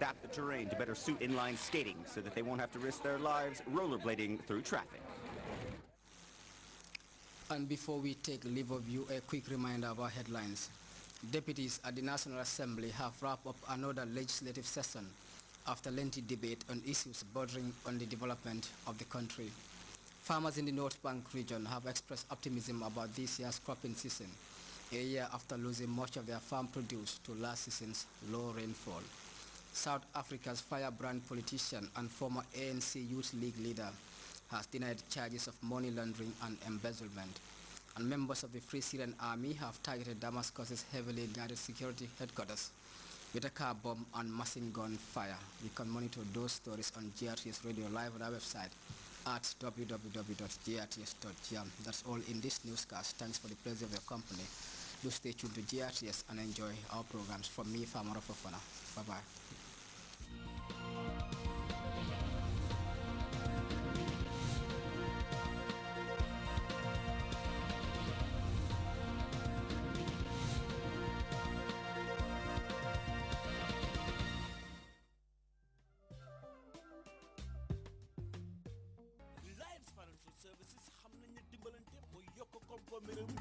adapt the terrain to better suit inline skating so that they won't have to risk their lives rollerblading through traffic. And before we take leave of you, a quick reminder of our headlines. Deputies at the National Assembly have wrapped up another legislative session after lengthy debate on issues bordering on the development of the country. Farmers in the North Bank region have expressed optimism about this year's cropping season, a year after losing much of their farm produce to last season's low rainfall. South Africa's firebrand politician and former ANC Youth League leader has denied charges of money laundering and embezzlement. And members of the Free Syrian Army have targeted Damascus's heavily guarded security headquarters with a car bomb and machine gun fire. You can monitor those stories on GRTS Radio Live on our website at www.grts.gm. That's all in this newscast. Thanks for the pleasure of your company. Do stay tuned to GRTS and enjoy our programs. From me, Farmer Fofana. Bye-bye.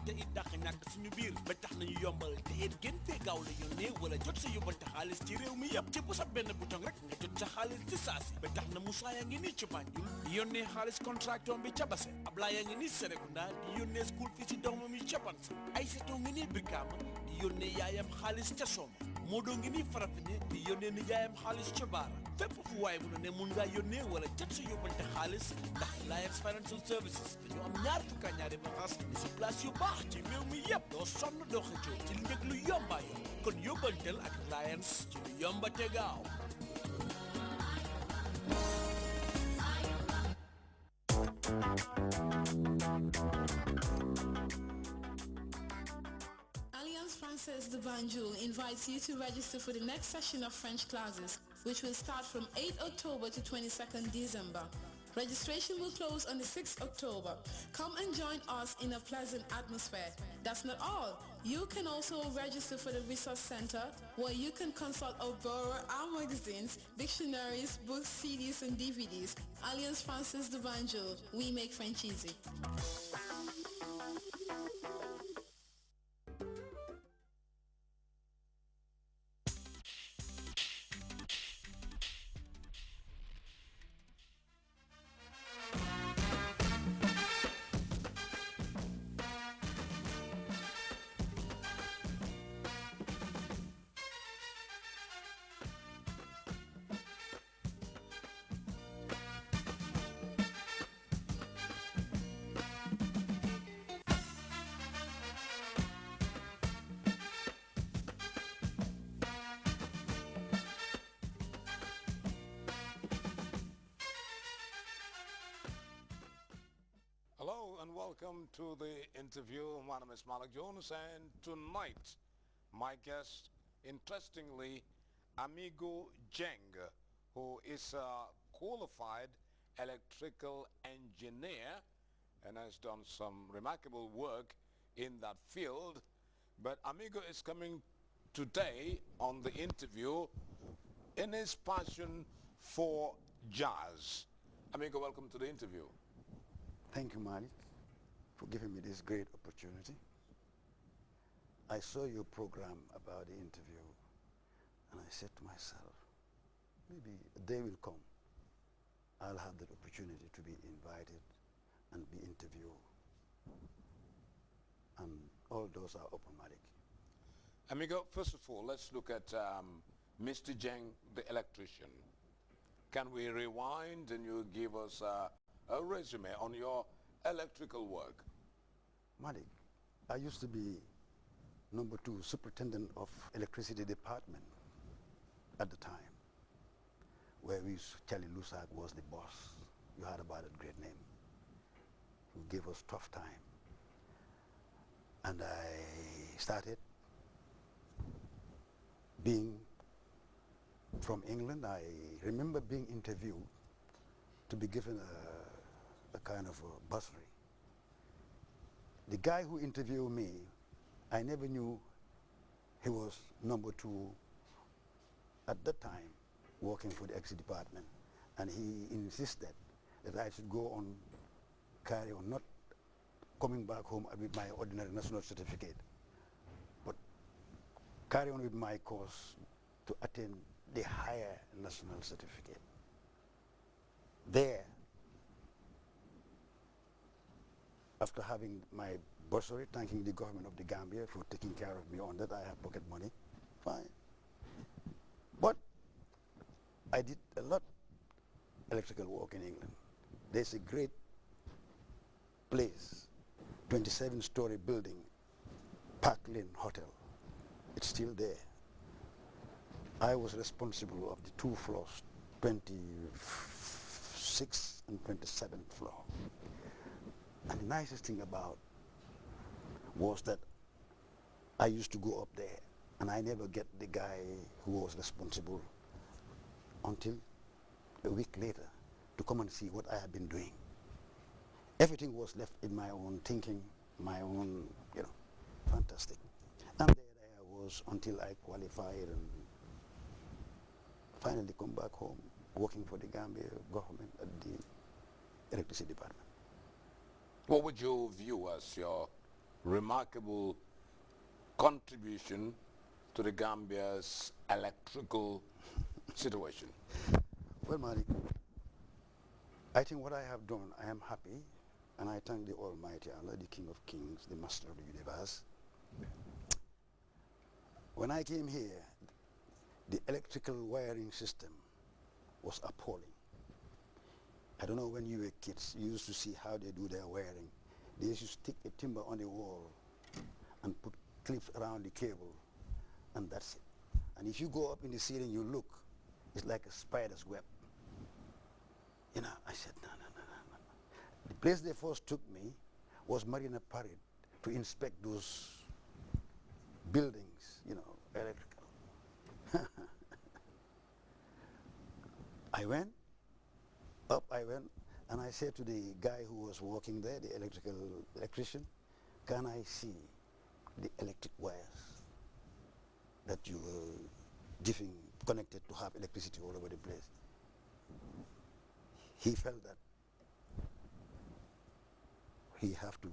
te it dàq ñàkk suñu biir ba tax nañu yombal te it gën fee gaaw la yónnee wala jot sa yóbbante xaalis ci réew mi yëpp ci bu sa benn bouton rek nga jot sa xaalis ci saasi ba tax na Moussa yaa ngi nii ci Banjul di yónnee xaalis contracteur bi ca Basse Ablaye yaa ngi nii Serekunda di yónnee school fii ci doomam yi ca Bansa Aïssatou ngi nii Brikama di yónnee yaayam xaalis ca Soma Modou ngi nii Farafenni di yónnee nijaayam xaalis ca Baara fépp fu waay mu ne mun ngaa yónnee wala jot sa yóbbante xaalis ndax Alliance Financial Services dañu am ñaari bagaas ni si place yu baax ci réew mi yëpp doo sonn doo xëccoo ci njëg lu yomba yomb kon yóbbanteel ak Alliance ci lu yomba te gaaw. Alliance Française de Banjul invites you to register for the next session of French classes, which will start from 8 October to 22nd December. Registration will close on the 6th October. Come and join us in a pleasant atmosphere. That's not all. You can also register for the Resource Center, where you can consult or borrow our magazines, dictionaries, books, CDs, and DVDs. Alliance Française de Banjul. We make French easy. Hello and welcome to the interview. My name is Malik Jones, and tonight my guest, interestingly, Amigo Jeng, who is a qualified electrical engineer and has done some remarkable work in that field. But Amigo is coming today on the interview in his passion for jazz. Amigo, welcome to the interview. Thank you, Malik, for giving me this great opportunity. I saw your program about the interview, and I said to myself, maybe a day will come, I'll have that opportunity to be invited and be interviewed. And all doors are open, Malik. Amigo, first of all, let's look at Mr. Jeng, the electrician. Can we rewind and you give us a resume on your electrical work? Malik, I used to be #2 superintendent of electricity department at the time, where Charlie Lusak was the boss. You heard about that great name. He gave us tough time. And I started being from England. I remember being interviewed to be given a kind of a bursary. The guy who interviewed me, I never knew he was #2 at that time working for the electricity department, and he insisted that I should go on, carry on, not coming back home with my ordinary national certificate, but carry on with my course to attain the higher national certificate. There, after having my bursary, thanking the government of the Gambia for taking care of me on that, I have pocket money, fine. But I did a lot electrical work in England. There's a great place, 27-story building, Park Lane Hotel. It's still there. I was responsible of the 2 floors, 26th and 27th floor. And the nicest thing about was that I used to go up there, and I never get the guy who was responsible until a week later to come and see what I had been doing. Everything was left in my own thinking, my own, fantastic. And there I was until I qualified and finally come back home, working for the Gambia government at the electricity department. What would you view as your remarkable contribution to the Gambia's electrical situation? Well, Malik, I think what I have done, I am happy, and I thank the Almighty Allah, the King of Kings, the Master of the universe. When I came here, the electrical wiring system was appalling. I don't know, when you were kids, you used to see how they do their wiring. They used to stick a timber on the wall and put clips around the cable, and that's it. And if you go up in the ceiling, you look, it's like a spider's web. I said, no. The place they first took me was Marina Parade to inspect those buildings, electrical. I went, and I said to the guy who was working there, the electrician, can I see the electric wires that you were connected to have electricity all over the place? He felt that he have to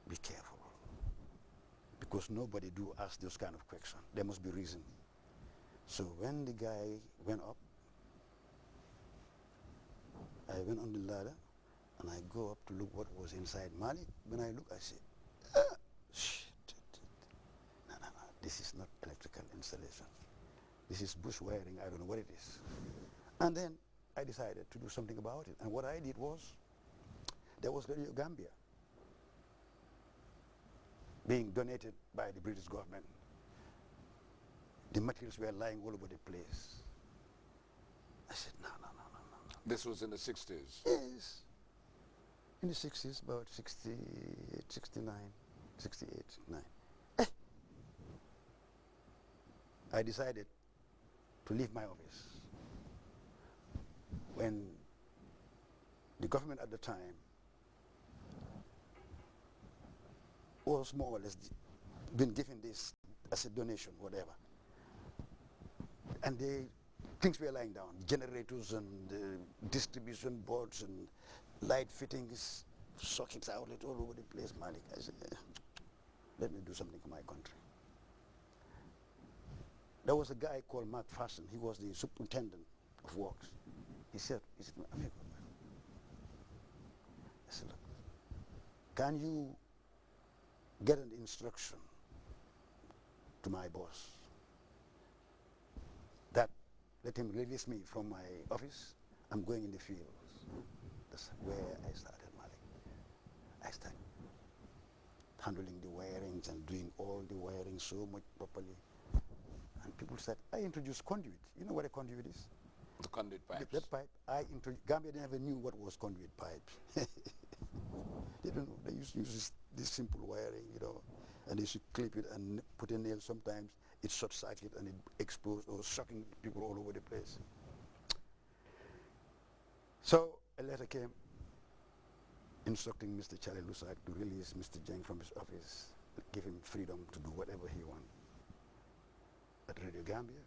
be careful, because nobody do ask those kind of questions. There must be reason. So when the guy went up, I went on the ladder, and I go up to look what was inside Malik. When I look, I say, shit. No, this is not electrical installation. This is bush wiring, I don't know what it is. And then I decided to do something about it. And what I did was, there was Radio Gambia being donated by the British government. The materials were lying all over the place. I said, no. This was in the 60s? Yes. In the 60s, about 68, 69, 68, 69. I decided to leave my office when the government at the time was more or less been given this as a donation, whatever. And things were lying down, generators and distribution boards and light fittings, sockets outlet all over the place, Malik. I said, let me do something for my country. There was a guy called Mark Fasten. He was the superintendent of works. He said, Amigo, I said, look, can you get an instruction to my boss that let him release me from my office? I'm going in the fields. That's where I started, Malik. I started handling the wirings and doing all the wiring so much properly. And people said, I introduced conduit. You know what a conduit is? The conduit pipes. That pipe, Gambia never knew what was conduit pipes. They don't know. They used to use this simple wiring, and they should clip it and put a nail. Sometimes it short circuit and it explodes, or shocking people all over the place. So a letter came instructing Mr. Charlie Lusak to release Mr. Jeng from his office, give him freedom to do whatever he wants at Radio Gambia.